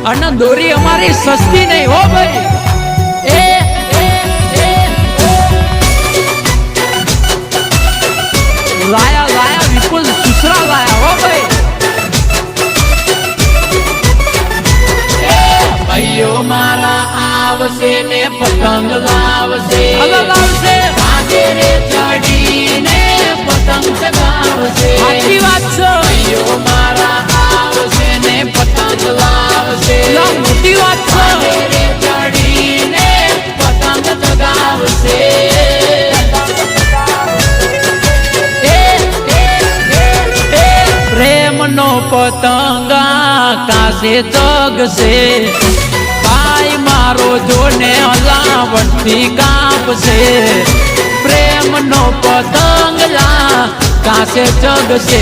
અને દોરી અમારી સસ્તી નહીં હો ભાઈ. લાયા લાયા વિપુલ સુસરા લાયા હો ભાઈ. ભાઈઓ મારા આવશે ને પતંગ લાવશે, લાવશે વાગે રે ચડીને પતંગ ચગાવશે. સાચી વાત છે. ભાઈઓ મારા આવશે ને પતંગ લાવશે, મોટી વાત છે. વાગે રે ચડીને પતંગ ચગાવશે. પ્રેમનો પતંગ આકાશે ચગશે, ભાઈ મારો જોને હલાવટથી કાપશે. પ્રેમનો પતંગ આકાશે ચગશે,